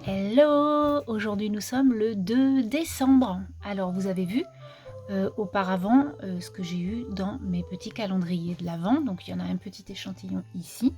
Hello! Aujourd'hui nous sommes le 2 décembre. Alors vous avez vu auparavant ce que j'ai eu dans mes petits calendriers de l'Avent. Donc il y en a un petit échantillon ici.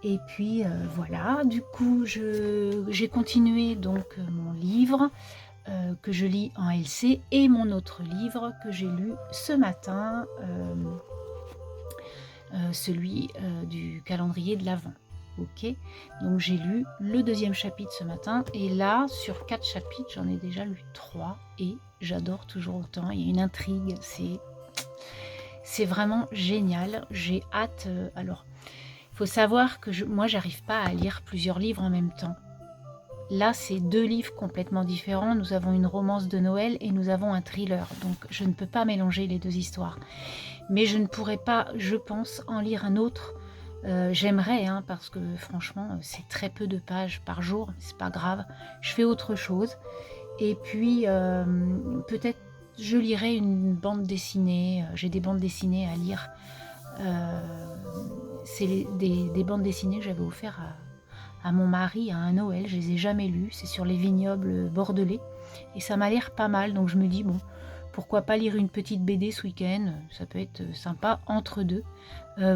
Et puis voilà, du coup j'ai continué donc mon livre que je lis en LC et mon autre livre que j'ai lu ce matin, celui du calendrier de l'Avent. Ok, donc j'ai lu le deuxième chapitre ce matin et là sur 4 chapitres j'en ai déjà lu 3 et j'adore toujours autant. Il y a une intrigue, c'est vraiment génial. J'ai hâte. Alors il faut savoir que moi j'arrive pas à lire plusieurs livres en même temps. Là c'est 2 livres complètement différents. Nous avons une romance de Noël et nous avons un thriller, donc je ne peux pas mélanger les 2 histoires, mais je ne pourrais pas, je pense, en lire un autre. J'aimerais, hein, parce que franchement c'est très peu de pages par jour, c'est pas grave, je fais autre chose. Et puis peut-être je lirai une bande dessinée, j'ai des bandes dessinées à lire, c'est des bandes dessinées que j'avais offert à mon mari à un Noël, je les ai jamais lues, c'est sur les vignobles bordelais et ça m'a l'air pas mal, donc je me dis bon, pourquoi pas lire une petite BD ce week-end, ça peut être sympa entre 2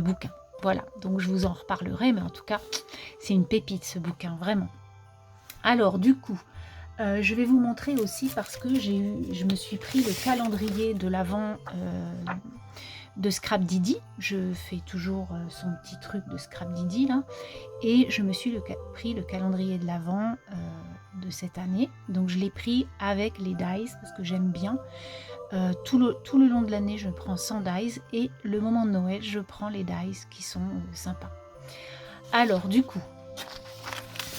bouquins. Voilà, donc je vous en reparlerai, mais en tout cas, c'est une pépite ce bouquin, vraiment. Alors du coup, je vais vous montrer aussi parce que je me suis pris le calendrier de l'Avent de Scrap Didi. Je fais toujours son petit truc de Scrap Didi là, et je me suis pris le calendrier de l'Avent de cette année. Donc je l'ai pris avec les dies parce que j'aime bien. Tout le long de l'année, je prends sans dies et le moment de Noël, je prends les dies qui sont sympas. Alors, du coup,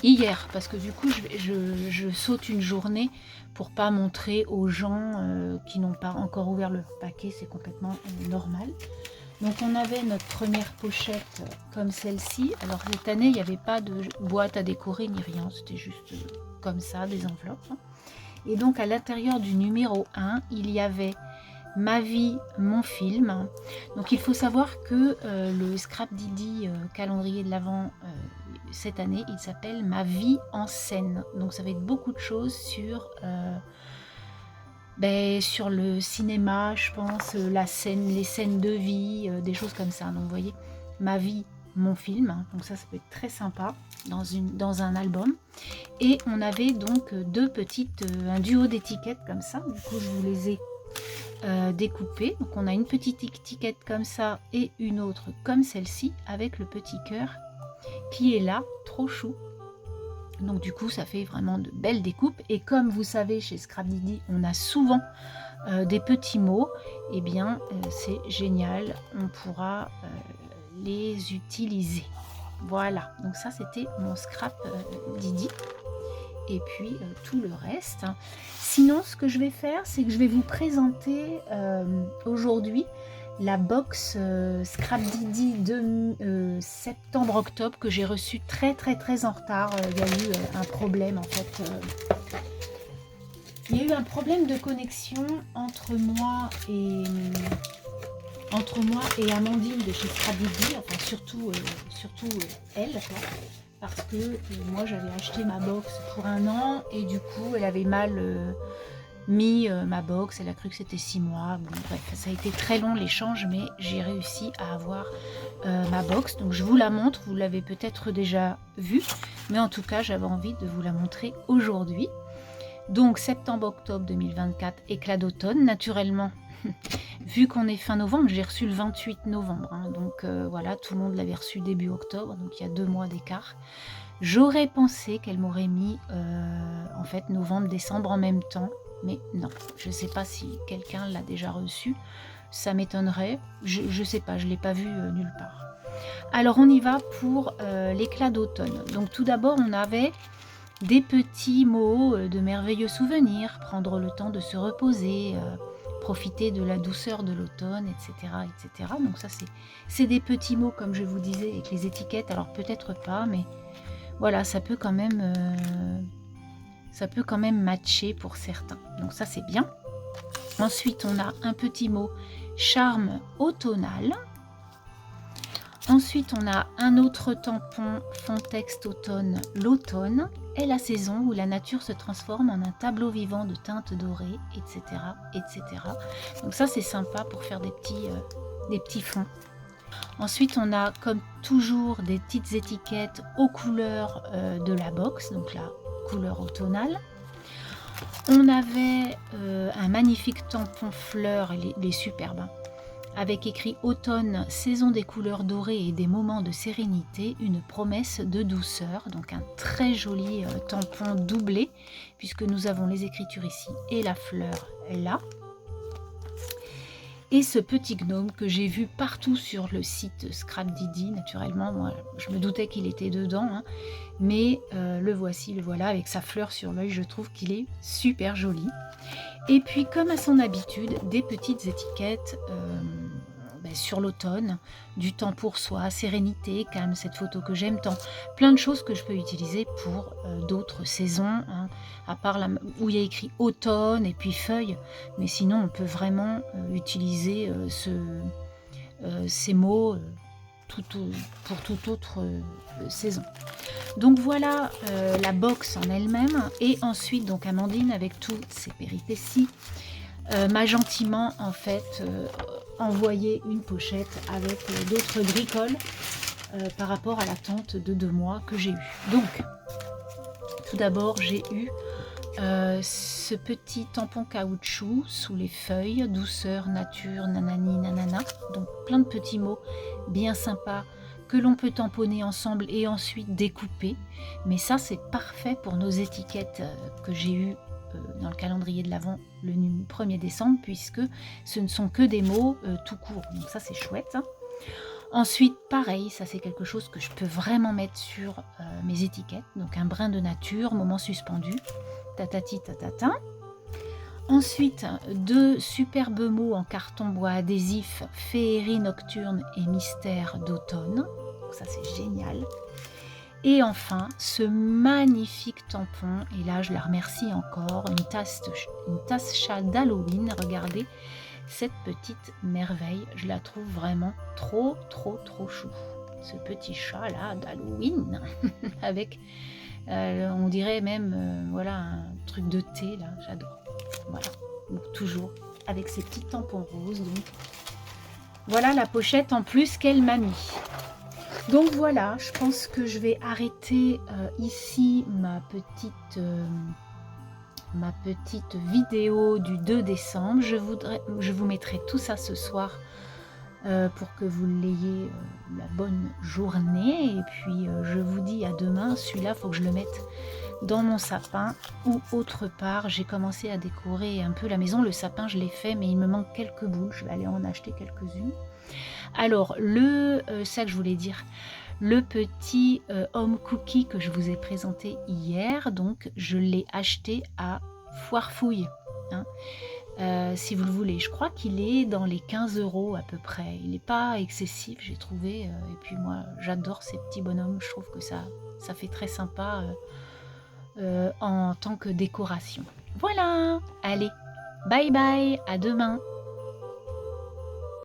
hier, parce que du coup, je saute une journée pour pas montrer aux gens qui n'ont pas encore ouvert le paquet, c'est complètement normal. Donc, on avait notre première pochette comme celle-ci. Alors, cette année, il n'y avait pas de boîte à décorer ni rien, c'était juste comme ça, des enveloppes. Et donc à l'intérieur du numéro 1, il y avait Ma vie, mon film. Donc il faut savoir que le Scrap Didi calendrier de l'Avent cette année, il s'appelle Ma vie en scène. Donc ça va être beaucoup de choses sur le cinéma, je pense, la scène, les scènes de vie, des choses comme ça. Donc vous voyez, Ma vie, mon film. Donc ça peut être très sympa dans un album. Et on avait donc un duo d'étiquettes comme ça. Du coup, je vous les ai découpées. Donc on a une petite étiquette comme ça et une autre comme celle-ci avec le petit cœur qui est là, trop chou. Donc du coup, ça fait vraiment de belles découpes. Et comme vous savez, chez Scrap Didi, on a souvent des petits mots. Et bien, c'est génial. On pourra les utiliser. Voilà, donc ça c'était mon Scrap Didi. Et puis tout le reste. Sinon, ce que je vais faire, c'est que je vais vous présenter aujourd'hui la box Scrap Didi de septembre-octobre que j'ai reçue très en retard. Il y a eu un problème en fait. Il y a eu un problème de connexion entre moi et Amandine de chez Scrap Didi, enfin surtout elle, quoi. Parce que moi j'avais acheté ma box pour 1 an et du coup elle avait mal mis ma box, elle a cru que c'était 6 mois. Bon, bref, ça a été très long l'échange, mais j'ai réussi à avoir ma box. Donc je vous la montre, vous l'avez peut-être déjà vue, mais en tout cas j'avais envie de vous la montrer aujourd'hui. Donc septembre-octobre 2024, éclat d'automne, naturellement. Vu qu'on est fin novembre, j'ai reçu le 28 novembre, hein, donc voilà, tout le monde l'avait reçu début octobre, donc il y a 2 mois d'écart. J'aurais pensé qu'elle m'aurait mis en fait novembre, décembre en même temps, mais non, je ne sais pas si quelqu'un l'a déjà reçu, ça m'étonnerait, je ne sais pas, je ne l'ai pas vu nulle part. Alors on y va pour l'éclat d'automne. Donc tout d'abord on avait des petits mots de merveilleux souvenirs, prendre le temps de se reposer, profiter de la douceur de l'automne, etc., etc. Donc ça, c'est des petits mots, comme je vous disais, avec les étiquettes. Alors peut-être pas, mais voilà, ça peut quand même matcher pour certains. Donc ça, c'est bien. Ensuite, on a un petit mot charme automnal. Ensuite, on a un autre tampon fond texte automne, l'automne. est la saison où la nature se transforme en un tableau vivant de teintes dorées, etc. etc. Donc ça c'est sympa pour faire des petits fonds. Ensuite on a comme toujours des petites étiquettes aux couleurs de la box, donc la couleur automnale. On avait un magnifique tampon fleur, il est superbe, hein, avec écrit automne, saison des couleurs dorées et des moments de sérénité, une promesse de douceur. Donc un très joli tampon doublé, puisque nous avons les écritures ici et la fleur là. Et ce petit gnome que j'ai vu partout sur le site Scrapdiddy, naturellement, moi je me doutais qu'il était dedans, hein, mais le voici, le voilà, avec sa fleur sur l'œil, je trouve qu'il est super joli. Et puis comme à son habitude, des petites étiquettes sur l'automne, du temps pour soi, sérénité, calme, cette photo que j'aime tant, plein de choses que je peux utiliser pour d'autres saisons, hein, à part où il y a écrit automne et puis feuilles, mais sinon on peut vraiment utiliser ces mots pour toute autre saison. Donc voilà la box en elle-même, et ensuite donc Amandine avec toutes ses péripéties m'a gentiment en fait envoyé une pochette avec d'autres bricoles par rapport à l'attente de 2 mois que j'ai eu. Donc tout d'abord j'ai eu ce petit tampon caoutchouc sous les feuilles, douceur, nature, nanani, nanana, donc plein de petits mots bien sympas que l'on peut tamponner ensemble et ensuite découper, mais ça c'est parfait pour nos étiquettes que j'ai eues dans le calendrier de l'Avent le 1er décembre, puisque ce ne sont que des mots tout court, donc ça c'est chouette, hein. Ensuite pareil, ça c'est quelque chose que je peux vraiment mettre sur mes étiquettes, donc un brin de nature, moment suspendu, tatati tatata. Ensuite 2 superbes mots en carton bois adhésif, féerie nocturne et mystère d'automne, ça c'est génial. Et enfin, ce magnifique tampon, et là je la remercie encore, une tasse chat d'Halloween. Regardez cette petite merveille, je la trouve vraiment trop chou. Ce petit chat là d'Halloween, avec, on dirait même, voilà, un truc de thé là, j'adore. Voilà, donc toujours avec ces petits tampons roses. Donc voilà la pochette en plus qu'elle m'a mis. Donc voilà, je pense que je vais arrêter ici ma petite vidéo du 2 décembre. Je vous mettrai tout ça ce soir pour que vous l'ayez la bonne journée. Et puis je vous dis à demain. Celui-là, il faut que je le mette dans mon sapin ou autre part. J'ai commencé à décorer un peu la maison. Le sapin, je l'ai fait, mais il me manque quelques boules. Je vais aller en acheter quelques-unes. Alors, ça que je voulais dire, le petit home cookie que je vous ai présenté hier, donc je l'ai acheté à Foirefouille, hein, si vous le voulez. Je crois qu'il est dans les 15 € à peu près. Il n'est pas excessif, j'ai trouvé. Et puis moi, j'adore ces petits bonhommes. Je trouve que ça fait très sympa en tant que décoration. Voilà, allez, bye bye, à demain.